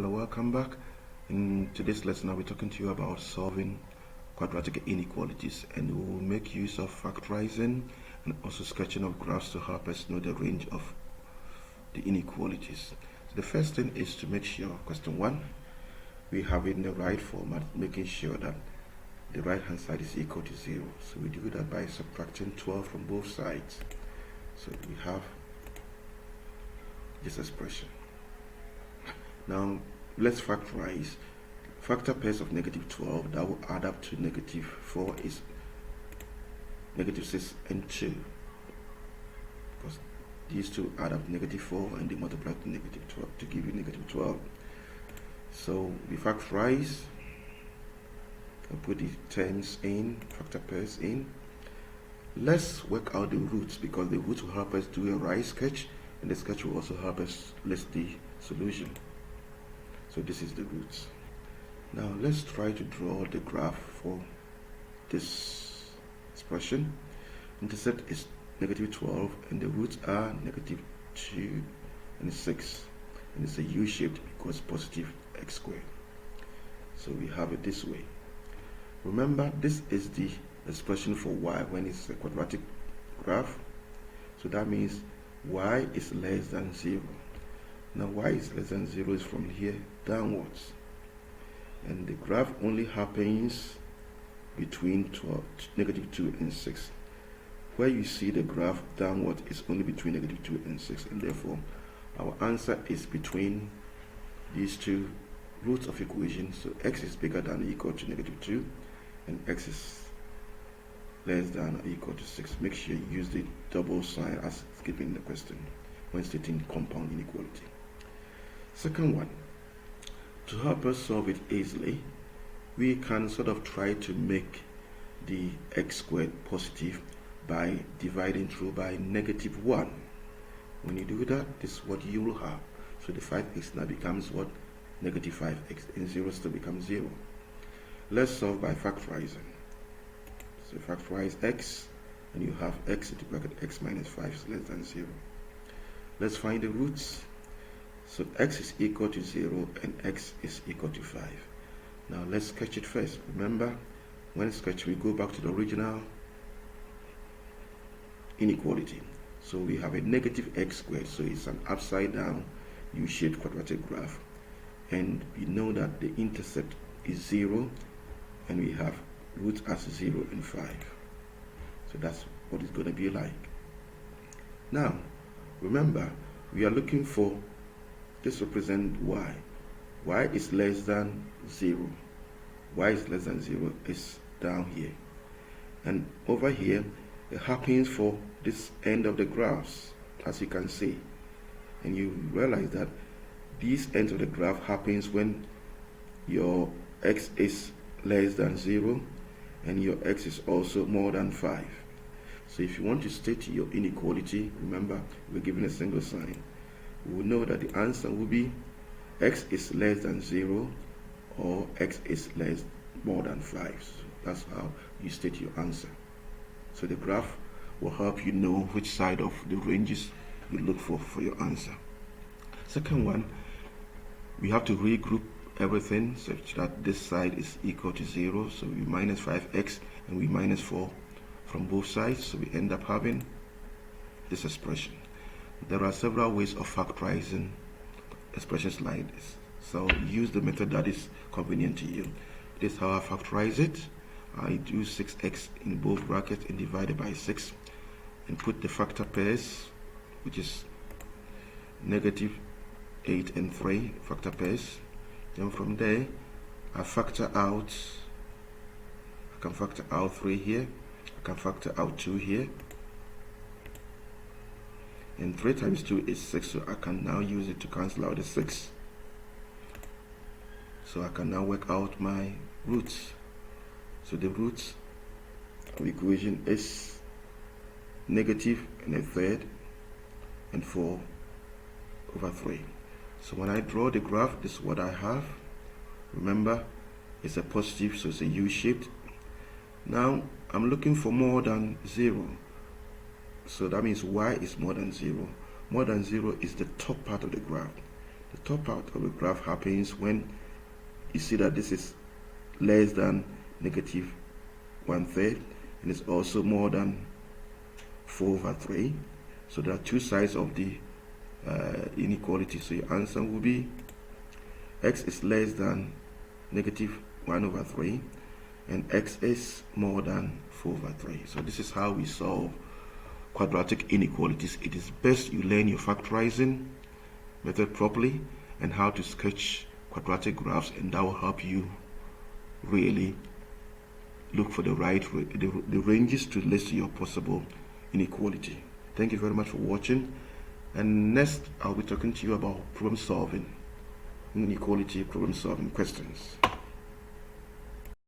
Hello, welcome back. In today's lesson I'll be talking to you about solving quadratic inequalities, and we will make use of factorizing and also sketching of graphs to help us know the range of the inequalities. So the first thing is to make sure, question 1, we have it in the right format, making sure that the right hand side is equal to 0. So we do that by subtracting 12 from both sides. So we have this expression. Now let's factorize. Factor pairs of negative 12 that will add up to negative 4 is negative 6 and 2, because these two add up to negative 4 and they multiply to negative 12 to give you negative 12. So we factorize and put the terms in, factor pairs in. Let's work out the roots, because the roots will help us do a right sketch, and the sketch will also help us list the solution. So this is the roots. Now let's try to draw the graph for this expression. Intercept is negative 12 and the roots are negative 2 and 6, and it's a U-shaped because positive x squared. So we have it this way. Remember, this is the expression for y when it's a quadratic graph. So that means y is less than 0. Now y is less than 0 is from here downwards, and the graph only happens between negative 2 and 6. Where you see the graph downward is only between negative 2 and 6, and therefore our answer is between these two roots of equation. So x is bigger than or equal to negative 2 and x is less than or equal to 6. Make sure you use the double sign as given in the question when stating compound inequality. Second one, to help us solve it easily, we can sort of try to make the x squared positive by dividing through by negative 1. When you do that, this is what you will have. So the 5x now becomes what? Negative 5x, and 0 still becomes 0. Let's solve by factorizing. So factorize x, and you have x into bracket x minus 5 is less than 0. Let's find the roots. So x is equal to 0 and x is equal to 5. Now let's sketch it first. Remember, when sketch we go back to the original inequality. So we have a negative x squared, so it's an upside down U-shaped quadratic graph, and we know that the intercept is 0 and we have roots as 0 and 5. So that's what it's going to be like. Now remember, we are looking for this represent y. Y is less than 0. Y is less than 0 is down here. And over here, it happens for this end of the graphs, as you can see. And you realize that this end of the graph happens when your x is less than 0 and your x is also more than 5. So if you want to state your inequality, remember, we're given a single sign. We will know that the answer will be x is less than 0 or x is more than 5. So that's how you state your answer. So the graph will help you know which side of the ranges you look for your answer. Second one, we have to regroup everything such that this side is equal to 0. So we minus 5x and we minus 4 from both sides. So we end up having this expression. There are several ways of factorizing expressions like this, so use the method that is convenient to you. This is how I factorize it. I do 6x in both brackets and divide it by 6 and put the factor pairs, which is negative 8 and 3 factor pairs. Then from there I can factor out 3 here, I can factor out 2 here, and 3 times 2 is 6, so I can now use it to cancel out the 6. So I can now work out my roots. So the roots of the equation is negative and a third and 4 over 3. So when I draw the graph, this is what I have. Remember, it's a positive, so it's a U-shaped. Now I'm looking for more than 0. So that means y is more than 0. More than 0 is the top part of the graph. The top part of the graph happens when you see that this is less than negative 1/3 and it's also more than 4/3. So there are two sides of the inequality. So your answer will be x is less than negative 1/3 and x is more than 4/3. So this is how we solve quadratic inequalities. It is best you learn your factorizing method properly and how to sketch quadratic graphs, and that will help you really look for the ranges to list your possible inequality. Thank you very much for watching, and next I'll be talking to you about problem solving, inequality problem solving questions.